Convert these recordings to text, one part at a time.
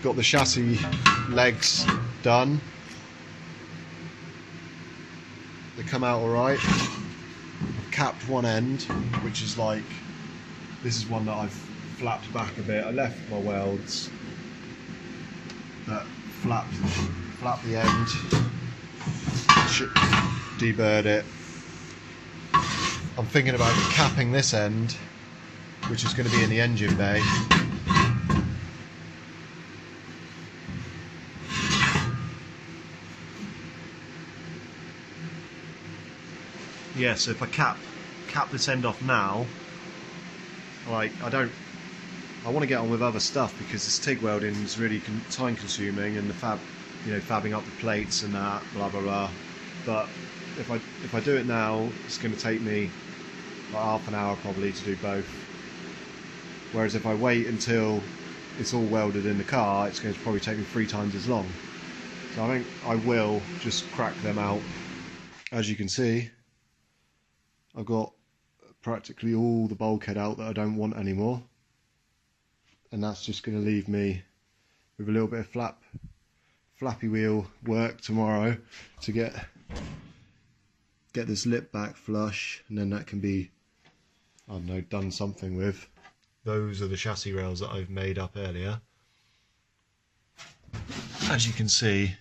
got the chassis legs done. They come out alright. I've capped one end, which is like, this is one that I've flapped back a bit. I left my welds, but flapped the end, deburred it. I'm thinking about capping this end, which is going to be in the engine bay. Yeah, so if I cap this end off now, like I want to get on with other stuff because this TIG welding is really time consuming, and the fabbing up the plates and that, blah blah blah. But if I do it now, it's going to take me like half an hour probably to do both. Whereas if I wait until it's all welded in the car, it's going to probably take me 3 times as long. So I think I will just crack them out. As you can see, I've got practically all the bulkhead out that I don't want anymore, and that's just going to leave me with a little bit of flappy wheel work tomorrow to get this lip back flush, and then that can be, I don't know, done something with. Those are the chassis rails that I've made up earlier. As you can see,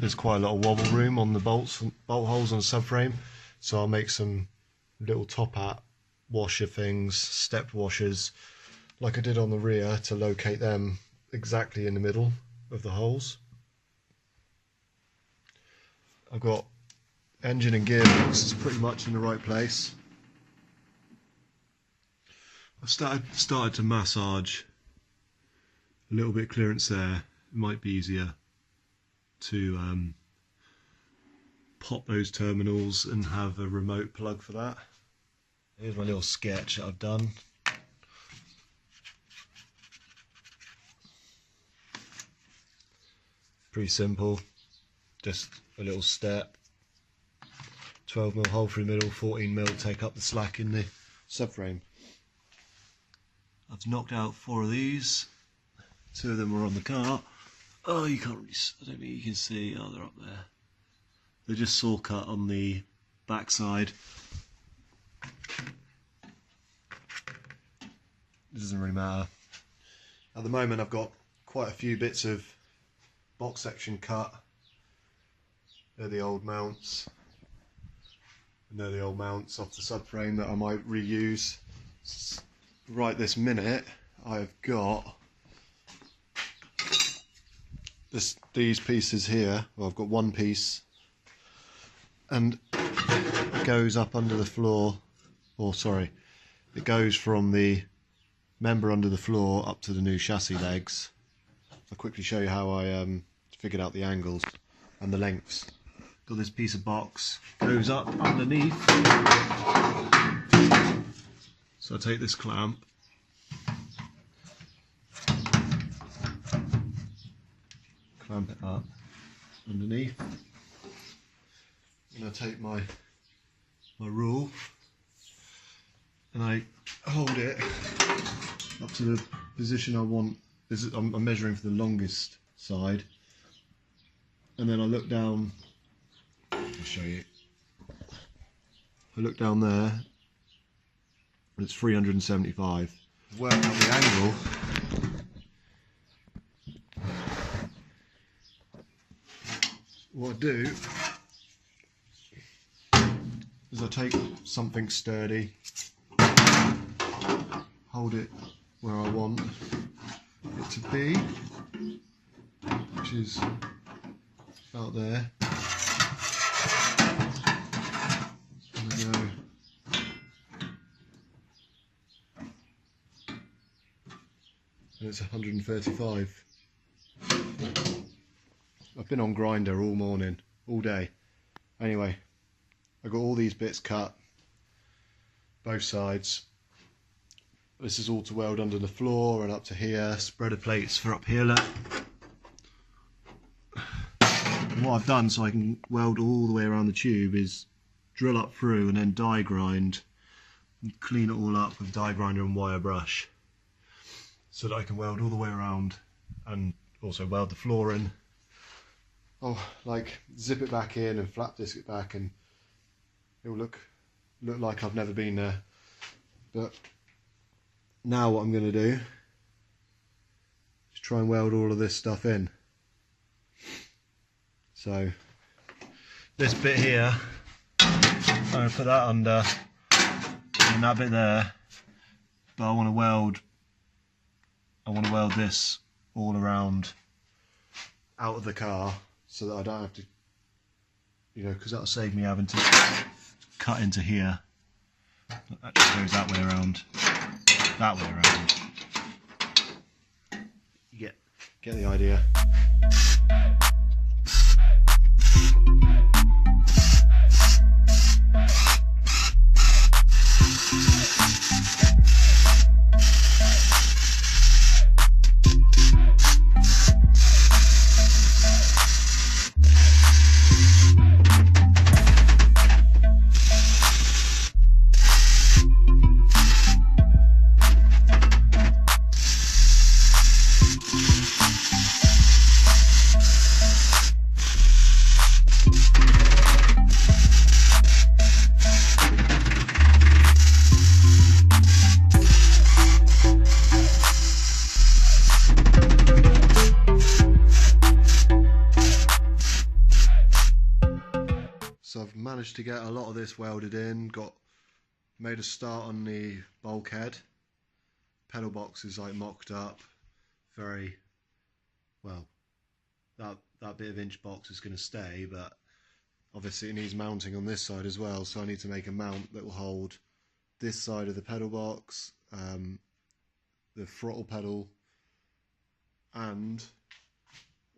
there's quite a lot of wobble room on the bolt holes on the subframe, so I'll make some little top hat washer things, stepped washers, like I did on the rear, to locate them exactly in the middle of the holes. I've got engine and gearbox pretty much in the right place. I've started to massage a little bit of clearance there. It might be easier to pop those terminals and have a remote plug for that. Here's my little sketch that I've done. Pretty simple, just a little step, 12mm hole through the middle, 14mm take up the slack in the subframe. I've knocked out 4 of these, 2 of them are on the car. Oh, you can't really, I don't think you can see, oh, they're up there. They're just saw cut on the back side. It doesn't really matter. At the moment I've got quite a few bits of box section cut. They're the old mounts. And they're the old mounts off the subframe that I might reuse. Right this minute I've got these pieces here. Well, I've got one piece, and it goes up under the floor, or sorry, it goes from the member under the floor up to the new chassis legs. I'll quickly show you how I figured out the angles and the lengths. Got this piece of box, goes up underneath. So I take this clamp, clamp it up underneath, and I take my rule and I hold it up to the position I want. I'm measuring for the longest side, and then I look down. I'll show you. I look down there, and it's 375. Work out the angle. What I do is I take something sturdy, hold it where I want it to be, which is about there. And I go and it's 135. I've been on grinder all morning, all day. Anyway, I got all these bits cut, both sides. This is all to weld under the floor and up to here. Spreader plates for up here, look. And what I've done so I can weld all the way around the tube is drill up through and then die grind and clean it all up with die grinder and wire brush. so that I can weld all the way around and also weld the floor in. I'll like zip it back in and flap disc it back, and it will look like I've never been there. But now what I'm going to do is try and weld all of this stuff in. So this bit here, I'm going to put that under, and that bit there, but I want to weld this all around out of the car, so that I don't have to, you know, because that'll save me having to cut into here. That just goes that way around, that way around. You get the idea. So I've managed to get a lot of this welded in, made a start on the bulkhead. Pedal box is like mocked up, very well. That bit of inch box is going to stay, but obviously it needs mounting on this side as well, so I need to make a mount that will hold this side of the pedal box, the throttle pedal, and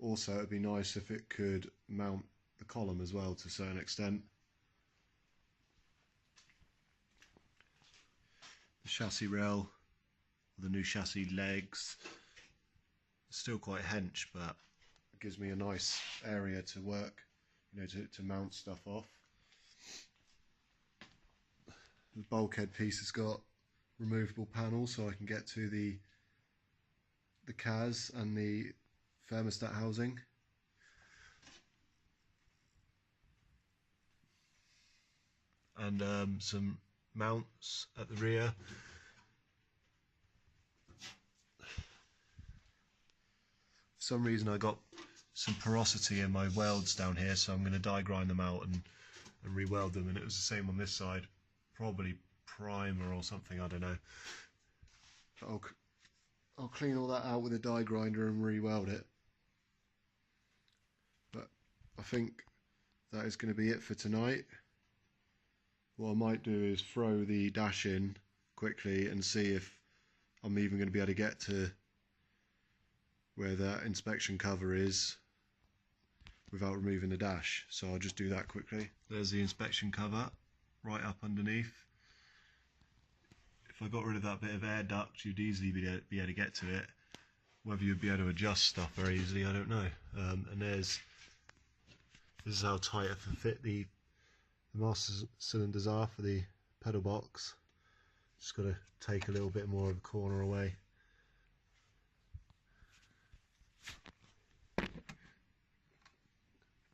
also it'd be nice if it could mount the column as well to a certain extent. The chassis rail, the new chassis legs, still quite hench, but it gives me a nice area to work, you know, to mount stuff off. The bulkhead piece has got removable panels, so I can get to the CAS and the thermostat housing. And some mounts at the rear. For some reason I got some porosity in my welds down here, so I'm going to die grind them out and re-weld them, and it was the same on this side. Probably primer or something, I don't know. But I'll clean all that out with a die grinder and re-weld it. But I think that is going to be it for tonight. What I might do is throw the dash in quickly and see if I'm even going to be able to get to where that inspection cover is without removing the dash. So I'll just do that quickly. There's the inspection cover right up underneath. If I got rid of that bit of air duct, you'd easily be able to get to it. Whether you'd be able to adjust stuff very easily, I don't know. And this is how tight I can fit the master cylinders are for the pedal box. Just got to take a little bit more of the corner away.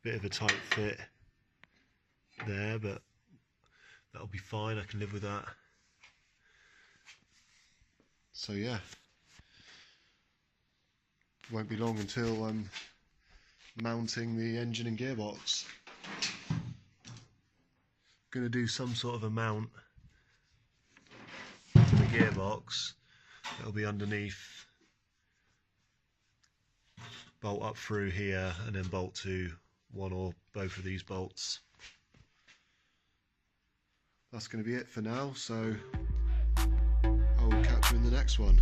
Bit of a tight fit there, but that'll be fine, I can live with that. So yeah, won't be long until I'm mounting the engine and gearbox. Going to do some sort of a mount for the gearbox. It'll be underneath, bolt up through here, and then bolt to one or both of these bolts. That's going to be it for now, so I will catch you in the next one.